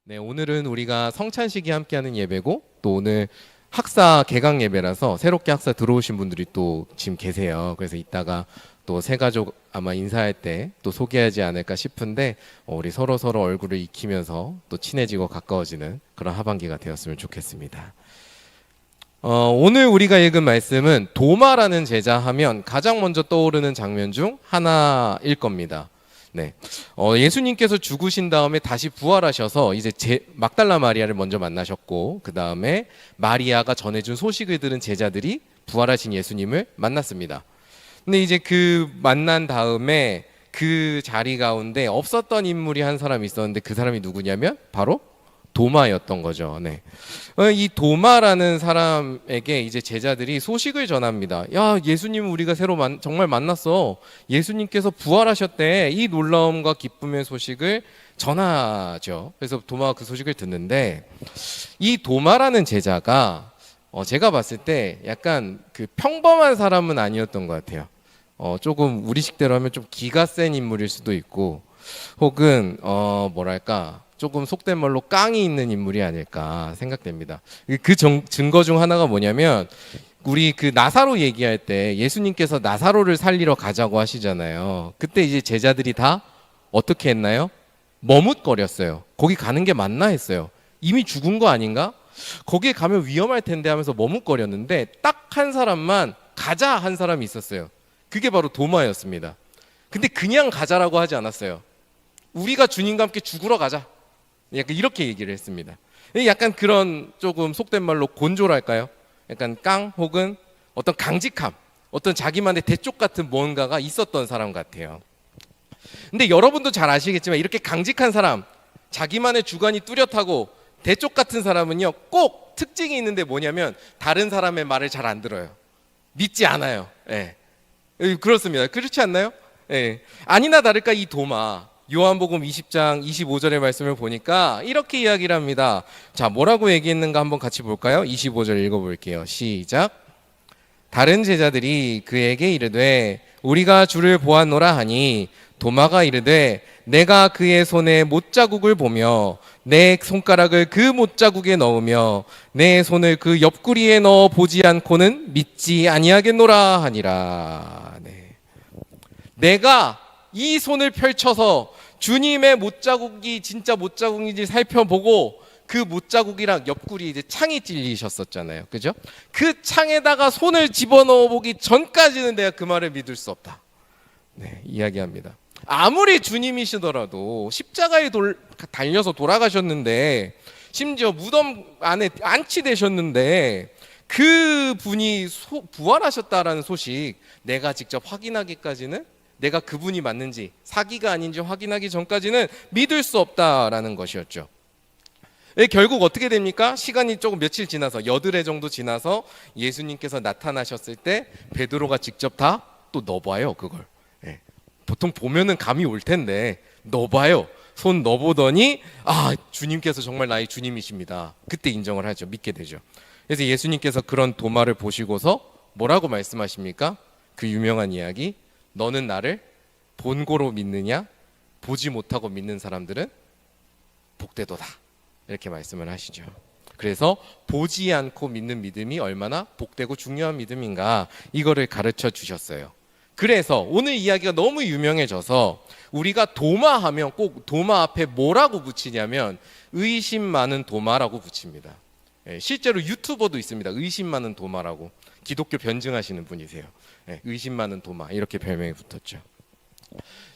네, 오늘은 우리가 성찬식이 함께하는 예배고 또 오늘 학사 개강 예배라서 새롭게 학사 들어오신 분들이 또 지금 계세요. 그래서 이따가 또 새 가족 아마 인사할 때 또 소개하지 않을까 싶은데 우리 서로 얼굴을 익히면서 또 친해지고 가까워지는 그런 하반기가 되었으면 좋겠습니다. 오늘 우리가 읽은 말씀은 도마라는 제자 하면 가장 먼저 떠오르는 장면 중 하나일 겁니다. 네, 예수님께서 죽으신 다음에 다시 부활하셔서 이제 막달라 마리아를 먼저 만나셨고 그 다음에 마리아가 전해준 소식을 들은 제자들이 부활하신 예수님을 만났습니다. 근데 이제 그 만난 다음에 그 자리 가운데 없었던 인물이 한 사람이 있었는데 그 사람이 누구냐면 바로 도마였던 거죠. 네. 이 도마라는 사람에게 이제 제자들이 소식을 전합니다. 야, 예수님 우리가 정말 만났어. 예수님께서 부활하셨대. 이 놀라움과 기쁨의 소식을 전하죠. 그래서 도마가 그 소식을 듣는데 이 도마라는 제자가 제가 봤을 때 약간 그 평범한 사람은 아니었던 것 같아요. 조금 우리식대로 하면 좀 기가 센 인물일 수도 있고 혹은 뭐랄까 조금 속된 말로 깡이 있는 인물이 아닐까 생각됩니다. 그 증거 중 하나가 뭐냐면 우리 그 나사로 얘기할 때 예수님께서 나사로를 살리러 가자고 하시잖아요. 그때 이제 제자들이 다 어떻게 했나요? 머뭇거렸어요. 거기 가는 게 맞나 했어요. 이미 죽은 거 아닌가? 거기에 가면 위험할 텐데 하면서 머뭇거렸는데 딱 한 사람만 가자 한 사람이 있었어요. 그게 바로 도마였습니다. 근데 그냥 가자라고 하지 않았어요. 우리가 주님과 함께 죽으러 가자. 약간 이렇게 얘기를 했습니다. 약간 그런 조금 속된 말로 곤조랄까요? 약간 깡 혹은 어떤 강직함, 어떤 자기만의 대쪽 같은 뭔가가 있었던 사람 같아요. 근데 여러분도 잘 아시겠지만 이렇게 강직한 사람, 자기만의 주관이 뚜렷하고 대쪽 같은 사람은요 꼭 특징이 있는데 뭐냐면 다른 사람의 말을 잘 안 들어요. 믿지 않아요. 예. 그렇습니다. 그렇지 않나요? 예. 아니나 다를까 이 도마 요한복음 20장 25절의 말씀을 보니까 이렇게 이야기를 합니다. 자, 뭐라고 얘기했는가 한번 같이 볼까요? 25절 읽어볼게요. 시작. 다른 제자들이 그에게 이르되 우리가 주를 보았노라 하니 도마가 이르되 내가 그의 손에 못자국을 보며 내 손가락을 그 못자국에 넣으며 내 손을 그 옆구리에 넣어 보지 않고는 믿지 아니하겠노라 하니라. 네. 내가 이 손을 펼쳐서 주님의 못자국이 진짜 못자국인지 살펴보고 그 못자국이랑 옆구리 이제 창이 찔리셨었잖아요. 그죠? 그 창에다가 손을 집어넣어 보기 전까지는 내가 그 말을 믿을 수 없다. 네, 이야기합니다. 아무리 주님이시더라도 십자가에 달려서 돌아가셨는데 심지어 무덤 안에 안치되셨는데 그 분이 부활하셨다라는 소식 내가 직접 확인하기까지는 내가 그분이 맞는지 사기가 아닌지 확인하기 전까지는 믿을 수 없다라는 것이었죠. 결국 어떻게 됩니까? 시간이 조금 며칠 지나서 여드레 정도 지나서 예수님께서 나타나셨을 때 베드로가 직접 다 또 넣어봐요 그걸. 보통 보면은 감이 올 텐데 넣어봐요. 손 넣어보더니 주님께서 정말 나의 주님이십니다. 그때 인정을 하죠. 믿게 되죠. 그래서 예수님께서 그런 도마를 보시고서 뭐라고 말씀하십니까? 그 유명한 이야기, 너는 나를 본고로 믿느냐? 보지 못하고 믿는 사람들은 복되도다. 이렇게 말씀을 하시죠. 그래서 보지 않고 믿는 믿음이 얼마나 복되고 중요한 믿음인가 이거를 가르쳐 주셨어요. 그래서 오늘 이야기가 너무 유명해져서 우리가 도마하면 꼭 도마 앞에 뭐라고 붙이냐면 의심 많은 도마라고 붙입니다. 실제로 유튜버도 있습니다. 의심 많은 도마라고. 기독교 변증하시는 분이세요. 의심 많은 도마 이렇게 별명이 붙었죠.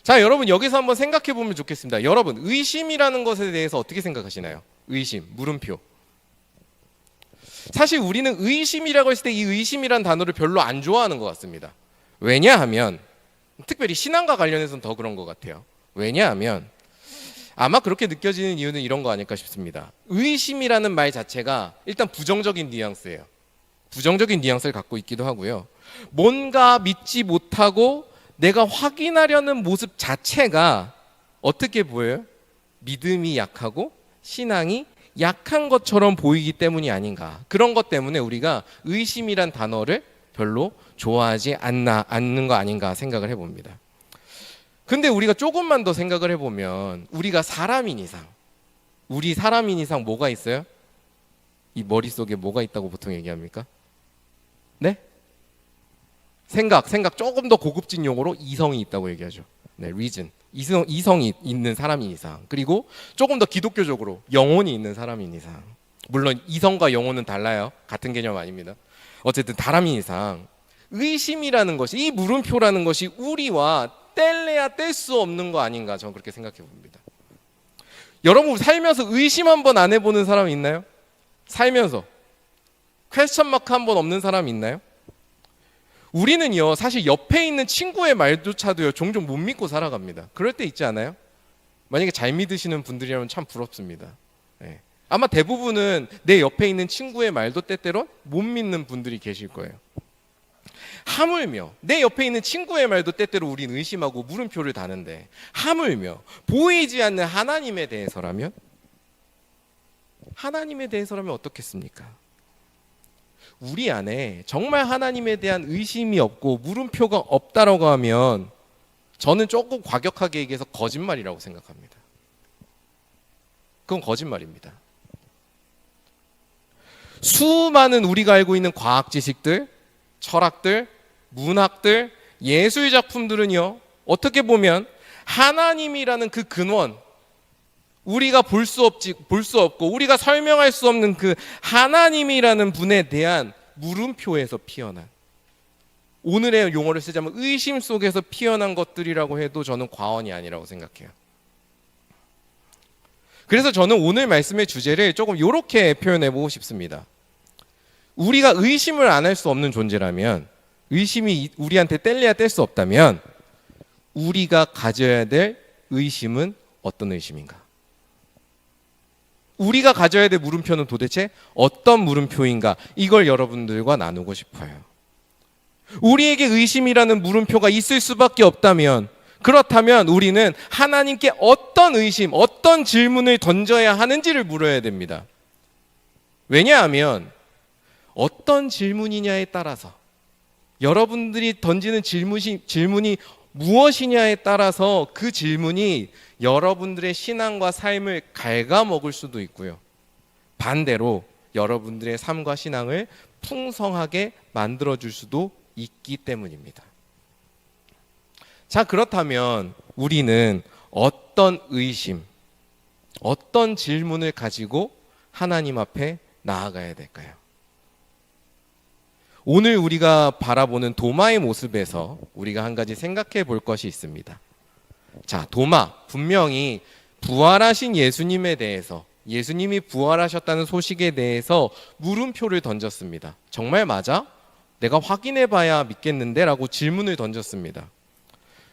자, 여러분 여기서 한번 생각해 보면 좋겠습니다. 여러분 의심이라는 것에 대해서 어떻게 생각하시나요? 의심, 물음표. 사실 우리는 의심이라고 했을 때 이 의심이라는 단어를 별로 안 좋아하는 것 같습니다. 왜냐하면 특별히 신앙과 관련해서는 더 그런 것 같아요. 왜냐하면 아마 그렇게 느껴지는 이유는 이런 거 아닐까 싶습니다. 의심이라는 말 자체가 일단 부정적인 뉘앙스예요. 부정적인 뉘앙스를 갖고 있기도 하고요. 뭔가 믿지 못하고 내가 확인하려는 모습 자체가 어떻게 보여요? 믿음이 약하고 신앙이 약한 것처럼 보이기 때문이 아닌가. 그런 것 때문에 우리가 의심이란 단어를 별로 좋아하지 않는 거 아닌가 생각을 해봅니다. 근데 우리가 조금만 더 생각을 해보면 우리가 사람인 이상 우리 사람인 이상 뭐가 있어요? 이 머릿속에 뭐가 있다고 보통 얘기합니까? 네? 생각 조금 더 고급진 용어로 이성이 있다고 얘기하죠. 네, reason. 이성이 있는 사람인 이상. 그리고 조금 더 기독교적으로 영혼이 있는 사람인 이상. 물론 이성과 영혼은 달라요. 같은 개념 아닙니다. 어쨌든 사람인 이상. 의심이라는 것이, 이 물음표라는 것이 우리와 뗄래야 뗄 수 없는 거 아닌가, 저는 그렇게 생각해 봅니다. 여러분 살면서 의심 한번 안 해보는 사람 있나요? 살면서 퀘스천 마크 한번 없는 사람 있나요? 우리는요 사실 옆에 있는 친구의 말조차도요 종종 못 믿고 살아갑니다. 그럴 때 있지 않아요? 만약에 잘 믿으시는 분들이라면 참 부럽습니다. 네. 아마 대부분은 내 옆에 있는 친구의 말도 때때로 못 믿는 분들이 계실 거예요. 하물며 내 옆에 있는 친구의 말도 때때로 우린 의심하고 물음표를 다는데, 하물며 보이지 않는 하나님에 대해서라면 어떻겠습니까? 우리 안에 정말 하나님에 대한 의심이 없고 물음표가 없다라고 하면 저는 조금 과격하게 얘기해서 거짓말이라고 생각합니다. 그건 거짓말입니다. 수많은 우리가 알고 있는 과학 지식들, 철학들, 문학들, 예술 작품들은요 어떻게 보면 하나님이라는 그 근원, 우리가 볼 수 없고 우리가 설명할 수 없는 그 하나님이라는 분에 대한 물음표에서 피어난, 오늘의 용어를 쓰자면 의심 속에서 피어난 것들이라고 해도 저는 과언이 아니라고 생각해요. 그래서 저는 오늘 말씀의 주제를 조금 이렇게 표현해보고 싶습니다. 우리가 의심을 안 할 수 없는 존재라면, 의심이 우리한테 뗄래야 뗄 수 없다면 우리가 가져야 될 의심은 어떤 의심인가? 우리가 가져야 될 물음표는 도대체 어떤 물음표인가? 이걸 여러분들과 나누고 싶어요. 우리에게 의심이라는 물음표가 있을 수밖에 없다면, 그렇다면 우리는 하나님께 어떤 의심, 어떤 질문을 던져야 하는지를 물어야 됩니다. 왜냐하면 어떤 질문이냐에 따라서, 여러분들이 던지는 질문이 무엇이냐에 따라서 그 질문이 여러분들의 신앙과 삶을 갉아먹을 수도 있고요, 반대로 여러분들의 삶과 신앙을 풍성하게 만들어줄 수도 있기 때문입니다. 자, 그렇다면 우리는 어떤 의심, 어떤 질문을 가지고 하나님 앞에 나아가야 될까요? 오늘 우리가 바라보는 도마의 모습에서 우리가 한 가지 생각해 볼 것이 있습니다. 자, 도마, 분명히 부활하신 예수님에 대해서, 예수님이 부활하셨다는 소식에 대해서 물음표를 던졌습니다. 정말 맞아? 내가 확인해 봐야 믿겠는데? 라고 질문을 던졌습니다.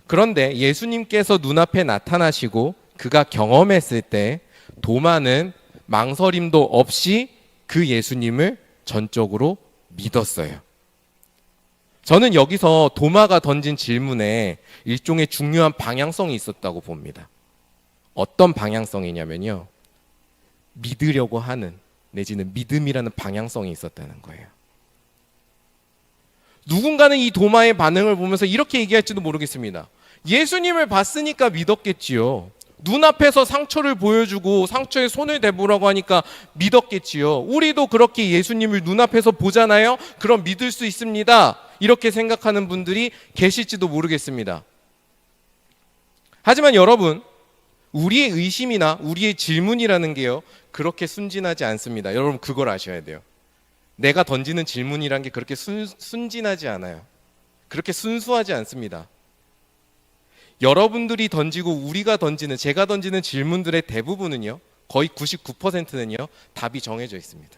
그런데 예수님께서 눈앞에 나타나시고 그가 경험했을 때 도마는 망설임도 없이 그 예수님을 전적으로 믿었어요. 저는 여기서 도마가 던진 질문에 일종의 중요한 방향성이 있었다고 봅니다. 어떤 방향성이냐면요, 믿으려고 하는, 내지는 믿음이라는 방향성이 있었다는 거예요. 누군가는 이 도마의 반응을 보면서 이렇게 얘기할지도 모르겠습니다. 예수님을 봤으니까 믿었겠지요. 눈앞에서 상처를 보여주고 상처에 손을 대보라고 하니까 믿었겠지요. 우리도 그렇게 예수님을 눈앞에서 보잖아요. 그럼 믿을 수 있습니다. 이렇게 생각하는 분들이 계실지도 모르겠습니다. 하지만 여러분, 우리의 의심이나 우리의 질문이라는 게요, 그렇게 순진하지 않습니다. 여러분 그걸 아셔야 돼요. 내가 던지는 질문이란 게 그렇게 순진하지 않아요. 그렇게 순수하지 않습니다. 여러분들이 던지고 우리가 던지는, 제가 던지는 질문들의 대부분은요, 거의 99%는요 답이 정해져 있습니다.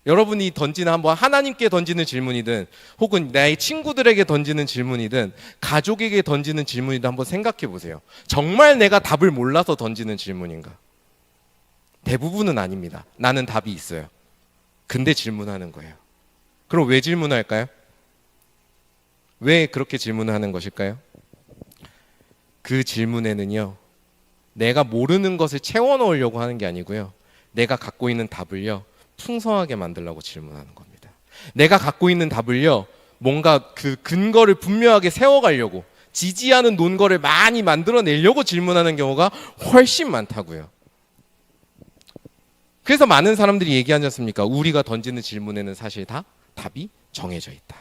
여러분이 던지는, 한번 하나님께 던지는 질문이든 혹은 나의 친구들에게 던지는 질문이든 가족에게 던지는 질문이든 한번 생각해 보세요. 정말 내가 답을 몰라서 던지는 질문인가? 대부분은 아닙니다. 나는 답이 있어요. 근데 질문하는 거예요. 그럼 왜 질문할까요? 왜 그렇게 질문하는 것일까요? 그 질문에는요, 내가 모르는 것을 채워 넣으려고 하는 게 아니고요, 내가 갖고 있는 답을요 풍성하게 만들려고 질문하는 겁니다. 내가 갖고 있는 답을요 뭔가 그 근거를 분명하게 세워가려고, 지지하는 논거를 많이 만들어내려고 질문하는 경우가 훨씬 많다고요. 그래서 많은 사람들이 얘기하지 않습니까? 우리가 던지는 질문에는 사실 다 답이 정해져 있다.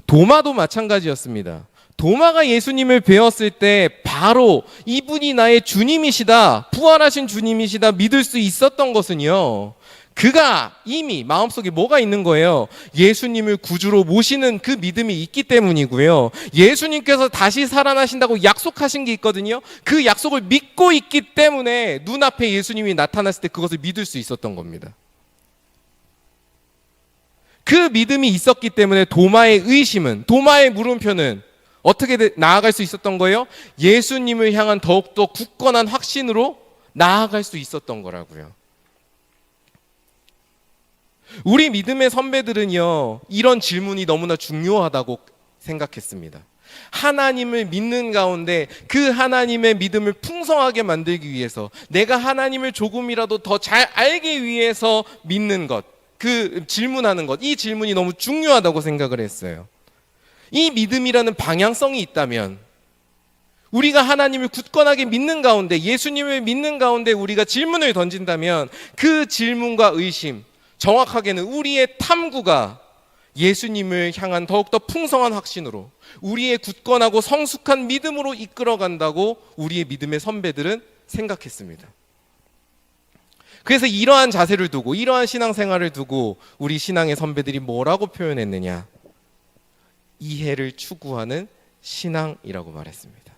도마도 마찬가지였습니다. 도마가 예수님을 배웠을 때 바로 이분이 나의 주님이시다, 부활하신 주님이시다 믿을 수 있었던 것은요, 그가 이미 마음속에 뭐가 있는 거예요? 예수님을 구주로 모시는 그 믿음이 있기 때문이고요. 예수님께서 다시 살아나신다고 약속하신 게 있거든요. 그 약속을 믿고 있기 때문에 눈앞에 예수님이 나타났을 때 그것을 믿을 수 있었던 겁니다. 그 믿음이 있었기 때문에 도마의 의심은, 도마의 물음표는 어떻게 나아갈 수 있었던 거예요? 예수님을 향한 더욱더 굳건한 확신으로 나아갈 수 있었던 거라고요. 우리 믿음의 선배들은요, 이런 질문이 너무나 중요하다고 생각했습니다. 하나님을 믿는 가운데 그 하나님의 믿음을 풍성하게 만들기 위해서, 내가 하나님을 조금이라도 더 잘 알기 위해서 믿는 것, 그 질문하는 것, 이 질문이 너무 중요하다고 생각을 했어요. 이 믿음이라는 방향성이 있다면, 우리가 하나님을 굳건하게 믿는 가운데, 예수님을 믿는 가운데 우리가 질문을 던진다면 그 질문과 의심, 정확하게는 우리의 탐구가 예수님을 향한 더욱더 풍성한 확신으로, 우리의 굳건하고 성숙한 믿음으로 이끌어간다고 우리의 믿음의 선배들은 생각했습니다. 그래서 이러한 자세를 두고, 이러한 신앙생활을 두고 우리 신앙의 선배들이 뭐라고 표현했느냐? 이해를 추구하는 신앙이라고 말했습니다.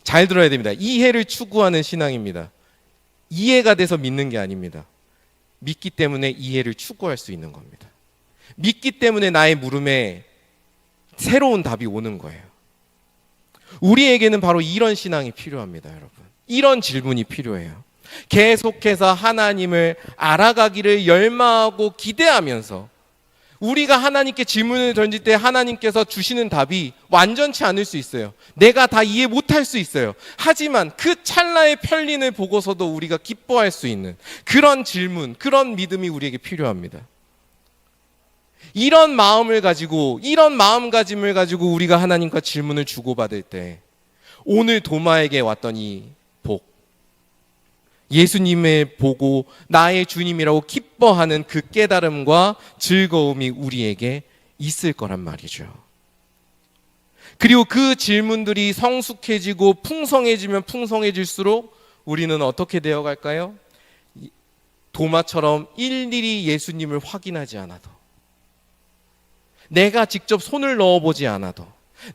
잘 들어야 됩니다. 이해를 추구하는 신앙입니다. 이해가 돼서 믿는 게 아닙니다. 믿기 때문에 이해를 추구할 수 있는 겁니다. 믿기 때문에 나의 물음에 새로운 답이 오는 거예요. 우리에게는 바로 이런 신앙이 필요합니다, 여러분. 이런 질문이 필요해요. 계속해서 하나님을 알아가기를 열망하고 기대하면서, 우리가 하나님께 질문을 던질 때 하나님께서 주시는 답이 완전치 않을 수 있어요. 내가 다 이해 못할 수 있어요. 하지만 그 찰나의 편린을 보고서도 우리가 기뻐할 수 있는 그런 질문, 그런 믿음이 우리에게 필요합니다. 이런 마음을 가지고, 이런 마음가짐을 가지고 우리가 하나님과 질문을 주고받을 때, 오늘 도마에게 왔던 이 복, 예수님을 보고 나의 주님이라고 기뻐하는 그 깨달음과 즐거움이 우리에게 있을 거란 말이죠. 그리고 그 질문들이 성숙해지고 풍성해지면 풍성해질수록 우리는 어떻게 되어갈까요? 도마처럼 일일이 예수님을 확인하지 않아도, 내가 직접 손을 넣어보지 않아도,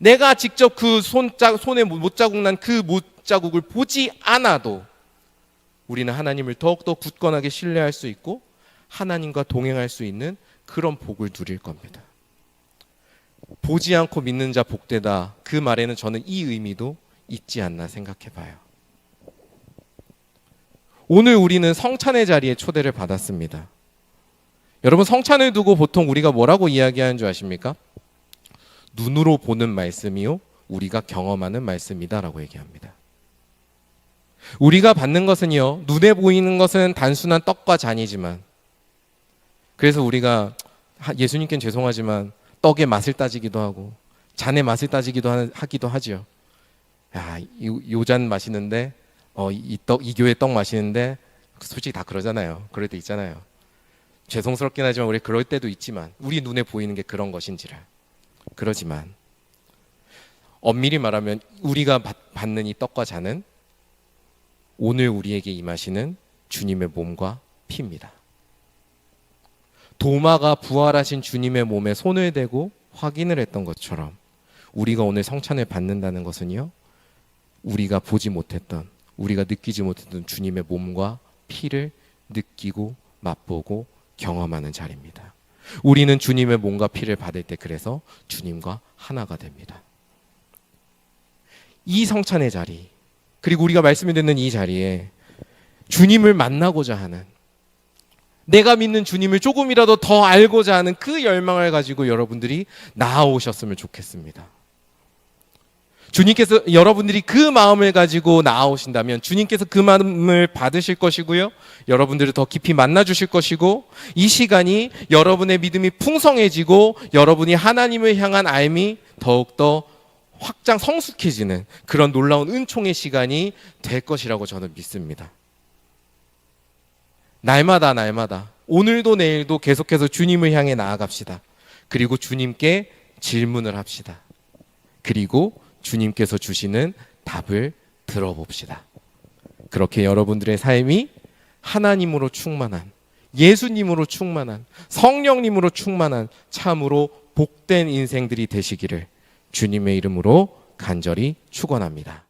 내가 직접 그 손에 못자국 난 그 못자국을 보지 않아도 우리는 하나님을 더욱더 굳건하게 신뢰할 수 있고 하나님과 동행할 수 있는 그런 복을 누릴 겁니다. 보지 않고 믿는 자 복되다, 그 말에는 저는 이 의미도 있지 않나 생각해 봐요. 오늘 우리는 성찬의 자리에 초대를 받았습니다. 여러분, 성찬을 두고 보통 우리가 뭐라고 이야기하는 줄 아십니까? 눈으로 보는 말씀이요, 우리가 경험하는 말씀이다라고 얘기합니다. 우리가 받는 것은요, 눈에 보이는 것은 단순한 떡과 잔이지만, 그래서 우리가 예수님께는 죄송하지만 떡의 맛을 따지기도 하고 잔의 맛을 따지기도 하기도 하죠. 야, 요 잔 맛있는데, 이 교회 떡 맛있는데, 솔직히 다 그러잖아요. 그럴 때 있잖아요. 죄송스럽긴 하지만 우리 그럴 때도 있지만, 우리 눈에 보이는 게 그런 것인지라. 그러지만 엄밀히 말하면 우리가 받는 이 떡과 잔은 오늘 우리에게 임하시는 주님의 몸과 피입니다. 도마가 부활하신 주님의 몸에 손을 대고 확인을 했던 것처럼, 우리가 오늘 성찬을 받는다는 것은요, 우리가 보지 못했던, 우리가 느끼지 못했던 주님의 몸과 피를 느끼고 맛보고 경험하는 자리입니다. 우리는 주님의 몸과 피를 받을 때 그래서 주님과 하나가 됩니다. 이 성찬의 자리, 그리고 우리가 말씀이 듣는 이 자리에 주님을 만나고자 하는, 내가 믿는 주님을 조금이라도 더 알고자 하는 그 열망을 가지고 여러분들이 나아오셨으면 좋겠습니다. 주님께서 여러분들이 그 마음을 가지고 나아오신다면 주님께서 그 마음을 받으실 것이고요. 여러분들을 더 깊이 만나 주실 것이고 이 시간이 여러분의 믿음이 풍성해지고 여러분이 하나님을 향한 알미 더욱더 확장 성숙해지는 그런 놀라운 은총의 시간이 될 것이라고 저는 믿습니다. 날마다 오늘도 내일도 계속해서 주님을 향해 나아갑시다. 그리고 주님께 질문을 합시다. 그리고 주님께서 주시는 답을 들어봅시다. 그렇게 여러분들의 삶이 하나님으로 충만한, 예수님으로 충만한, 성령님으로 충만한 참으로 복된 인생들이 되시기를 주님의 이름으로 간절히 축원합니다.